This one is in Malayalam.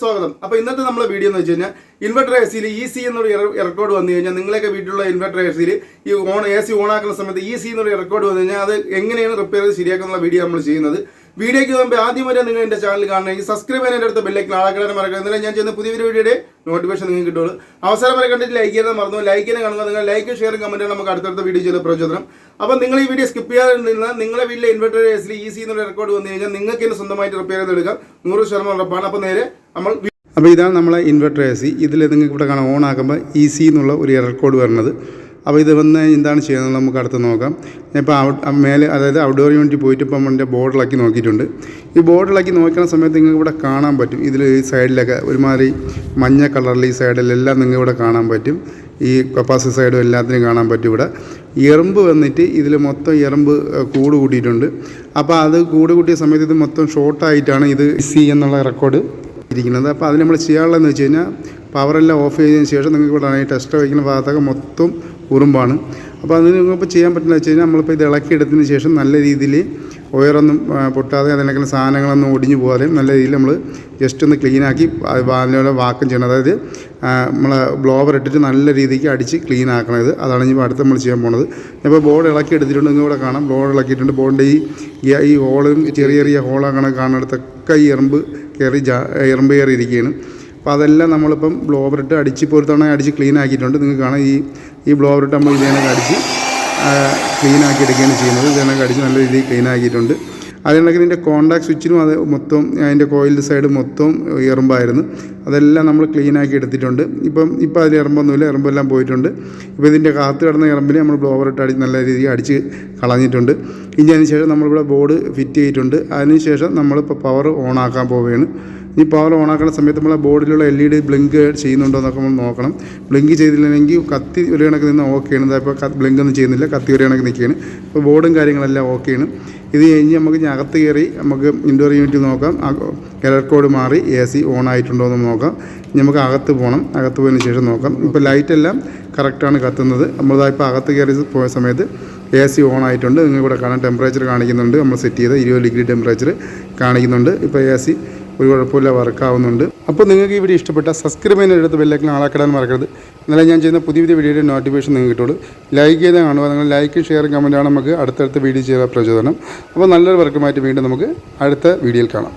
സ്വാഗതം. അപ്പോൾ ഇന്നത്തെ നമ്മുടെ വീഡിയോ എന്ന് വെച്ച് കഴിഞ്ഞാൽ ഇൻവെർട്ടർ എ സിയിൽ EC എന്നൊരു റെക്കോർഡ് വന്നു കഴിഞ്ഞാൽ നിങ്ങളൊക്കെ വീട്ടിലുള്ള ഇൻവെർട്ടർ എ സിയിൽ ഈ AC ഓൺ ആക്കുന്ന സമയത്ത് EC എന്നൊരു റെക്കോർഡ് വന്നു കഴിഞ്ഞാൽ അത് എങ്ങനെയാണ് റിപ്പയർ ചെയ്ത് ശരിയാക്കുന്ന വീഡിയോ നമ്മൾ ചെയ്യുന്നത്. വീഡിയോയ്ക്ക് മുമ്പ് ആദ്യം വരെ നിങ്ങൾ എൻ്റെ ചാനൽ കാണണമെങ്കിൽ സബ്സ്ക്രൈബ് ചെയ്യാൻ എൻ്റെ അടുത്ത് ബെല്ലൈക്കൻ ആളാക്കാൻ മറക്കുന്നത് ഞാൻ ചെയ്യുന്ന പുതിയ വീഡിയോയുടെ നോട്ടിഫിക്കേഷൻ നിങ്ങൾക്ക് കിട്ടുള്ളൂ. അവസാനം വരെ കണ്ടിട്ട് ലൈക്ക് ചെയ്യാൻ മറന്നു. ലൈക്ക് ചെയ്യാൻ കാണുക. നിങ്ങൾ ലൈക്കും ഷെയറും കമൻറ്റും നമുക്ക് അടുത്തടുത്ത വീഡിയോ ചെയ്ത പ്രചോദനം. അപ്പോൾ നിങ്ങൾ ഈ വീഡിയോ സ്കിപ്പ് ചെയ്യാതെ നിന്ന് നിങ്ങളുടെ വീട്ടിലെ ഇൻവെർട്ടർ എ സിയിൽ EC എന്നുള്ള റെക്കോർഡ് വന്നു കഴിഞ്ഞാൽ നിങ്ങൾക്ക് തന്നെ സ്വന്തമായിട്ട് റിപ്പയർ ചെയ്തെടുക്കാം. 100% ഉറപ്പാണ്. അപ്പോൾ നേരെ അപ്പോൾ ഇതാണ് നമ്മളെ ഇൻവെർട്ടർ എ സി. ഇതിൽ നിങ്ങൾക്ക് ഇവിടെ കാണാം ഓൺ ആക്കുമ്പോൾ EC എന്നുള്ള ഒരു എറർ കോഡ് വരുന്നത്. അപ്പോൾ ഇത് വന്ന് എന്താണ് ചെയ്യുന്നത് നമുക്ക് അടുത്ത് നോക്കാം. ഇപ്പോൾ മേലെ അതായത് ഔട്ട്ഡോർ യൂണിറ്റ് പോയിട്ട് ഇപ്പം എൻ്റെ ബോർഡിലാക്കി നോക്കിയിട്ടുണ്ട്. ഈ ബോർഡിലാക്കി നോക്കുന്ന സമയത്ത് നിങ്ങൾക്ക് ഇവിടെ കാണാൻ പറ്റും. ഇതിൽ ഈ സൈഡിലൊക്കെ ഒരുമാതിരി മഞ്ഞ കളറിൽ ഈ സൈഡിലെല്ലാം നിങ്ങൾക്ക് ഇവിടെ കാണാൻ പറ്റും. ഈ കപ്പാസിറ്റി സൈഡും എല്ലാത്തിനും കാണാൻ പറ്റും. ഇവിടെ എറുമ്പ് വന്നിട്ട് ഇതിൽ മൊത്തം എറുമ്പ് കൂട് കൂട്ടിയിട്ടുണ്ട്. അപ്പോൾ അത് കൂട് കൂട്ടിയ സമയത്ത് ഇത് മൊത്തം ഷോർട്ടായിട്ടാണ് ഇത് EC എന്നുള്ള റെക്കോർഡ് ഇരിക്കുന്നത്. അപ്പോൾ അത് നമ്മൾ ചെയ്യാനുള്ളതെന്ന് വെച്ച് കഴിഞ്ഞാൽ പവറെല്ലാം ഓഫ് ചെയ്തതിന് ശേഷം നിങ്ങൾക്ക് ഇവിടെ ഈ ടെസ്റ്റ് വയ്ക്കുന്ന ഭാഗത്തൊക്കെ മൊത്തം ഉറുമ്പാണ്. അപ്പോൾ അതിന് നിങ്ങളിപ്പോൾ ചെയ്യാൻ പറ്റുന്നത് വെച്ച് കഴിഞ്ഞാൽ നമ്മളിപ്പോൾ ഇത് ഇളക്കിയെടുത്തതിന് ശേഷം നല്ല രീതിയിൽ ഒയറൊന്നും പൊട്ടാതെ അതിനൊക്കെ സാധനങ്ങളൊന്നും ഒടിഞ്ഞു പോകാതെ നല്ല രീതിയിൽ നമ്മൾ ജസ്റ്റ് ഒന്ന് ക്ലീനാക്കി അതിലൂടെ വാക്കം ചെയ്യണം. അതായത് നമ്മൾ ബ്ലോവർ ഇട്ടിട്ട് നല്ല രീതിക്ക് അടിച്ച് ക്ലീൻ ആക്കണത്. അതാണ് ഇനി അടുത്ത് നമ്മൾ ചെയ്യാൻ പോണത്. ഇപ്പോൾ ബോർഡ് ഇളക്കി എടുത്തിട്ടുണ്ട്. നിങ്ങളിവിടെ കാണാം ബോർഡ് ഇളക്കിയിട്ടുണ്ട്. ബോർഡിൻ്റെ ഈ ഹോളും ചെറിയ ചെറിയ ഹോളാണ് കാണുന്നിടത്തൊക്കെ ഈ എറുമ്പ് കയറി ഇരിക്കുകയാണ്. അപ്പോൾ അതെല്ലാം നമ്മളിപ്പം ബ്ലോവർ ഇട്ട് അടിച്ച് ഒരു തവണ അടിച്ച് ക്ലീൻ ആക്കിയിട്ടുണ്ട്. നിങ്ങൾക്ക് കാണാം ഈ ബ്ലോവർ ഇട്ട് നമ്മൾ ഇതിനൊക്കെ അടിച്ച് ക്ലീൻ ആക്കി എടുക്കുകയാണ് ചെയ്യുന്നത്. ഇതിനൊക്കെ അടിച്ച് നല്ല രീതിയിൽ ക്ലീൻ ആക്കിയിട്ടുണ്ട്. അതിനൊക്കെ ഇതിൻ്റെ കോൺടാക്ട് സ്വിച്ചിനും അത് മൊത്തം അതിൻ്റെ കോയിലിൻ്റെ സൈഡ് മൊത്തം എറുമ്പായിരുന്നു. അതെല്ലാം നമ്മൾ ക്ലീൻ ആക്കി എടുത്തിട്ടുണ്ട്. ഇപ്പം അതിൽ എറുമ്പൊന്നുമില്ല, എറുമ്പെല്ലാം പോയിട്ടുണ്ട്. ഇപ്പോൾ ഇതിൻ്റെ കാത്ത് കിടന്ന എറുമ്പിനെ നമ്മൾ ബ്ലോവർ ഇട്ട് നല്ല രീതിയിൽ അടിച്ച് കളഞ്ഞിട്ടുണ്ട്. ഇനി അതിന് ശേഷം നമ്മളിവിടെ ബോർഡ് ഫിറ്റ് ചെയ്തിട്ടുണ്ട്. അതിനുശേഷം നമ്മളിപ്പോൾ പവർ ഓൺ ആക്കാൻ പോവുകയാണ്. ഈ പവർ ഓണാക്കുന്ന സമയത്ത് നമ്മളെ ബോർഡിലുള്ള LED ബ്ലിങ്ക് ചെയ്യുന്നുണ്ടോ എന്നൊക്കെ നമ്മൾ നോക്കണം. ബ്ലിങ്ക് ചെയ്തില്ലെങ്കിൽ കത്തി ഒരു കണക്ക് നിന്ന് ഓക്കെയാണ്. ഇപ്പോൾ ബ്ലിങ്ക് ഒന്നും ചെയ്യുന്നില്ല, കത്തി ഒരു കണക്ക് നിൽക്കുകയാണ്. ഇപ്പോൾ ബോർഡും കാര്യങ്ങളെല്ലാം ഓക്കെയാണ്. ഇത് കഴിഞ്ഞ് നമുക്ക് അകത്ത് കയറി നമുക്ക് ഇൻഡോർ യൂണിറ്റ് നോക്കാം. എറർ കോഡ് മാറി AC ഓൺ ആയിട്ടുണ്ടോ എന്ന് നോക്കാം. നമുക്ക് അകത്ത് പോകണം. അകത്ത് പോയതിന് ശേഷം നോക്കാം. ഇപ്പോൾ ലൈറ്റെല്ലാം കറക്റ്റാണ് കത്തുന്നത്. നമ്മളിപ്പോൾ അകത്ത് കയറി പോയ സമയത്ത് AC ഓൺ ആയിട്ടുണ്ട്. നിങ്ങളിവിടെ കാണാൻ ടെമ്പറേച്ചർ കാണിക്കുന്നുണ്ട്. നമ്മൾ സെറ്റ് ചെയ്ത 20 ഡിഗ്രി ടെമ്പറേച്ചർ കാണിക്കുന്നുണ്ട്. ഇപ്പോൾ AC ഒരു കുഴപ്പമില്ല, വർക്കാവുന്നുണ്ട്. അപ്പോൾ നിങ്ങൾക്ക് ഈ വീഡിയോ ഇഷ്ടപ്പെട്ട സബ്സ്ക്രൈബ് ചെയ്യാനെടുത്ത് ബെല്ലൈക്കൻ ആളാക്കിടാൻ മറക്കരുത്. എന്നാലും ഞാൻ ചെയ്യുന്ന പുതിയ വീഡിയോയുടെ നോട്ടിഫിക്കേഷൻ നിങ്ങൾക്ക് കിട്ടുള്ളൂ. ലൈക്ക് ചെയ്താൽ കാണുക. നിങ്ങൾ ലൈക്കും ഷെയറും കമൻറ്റാണ് നമുക്ക് അടുത്തടുത്ത വീഡിയോ ചെയ്യാൻ പ്രചോദനം. അപ്പോൾ നല്ലൊരു വർക്കുമായിട്ട് വീണ്ടും നമുക്ക് അടുത്ത വീഡിയോയിൽ കാണാം.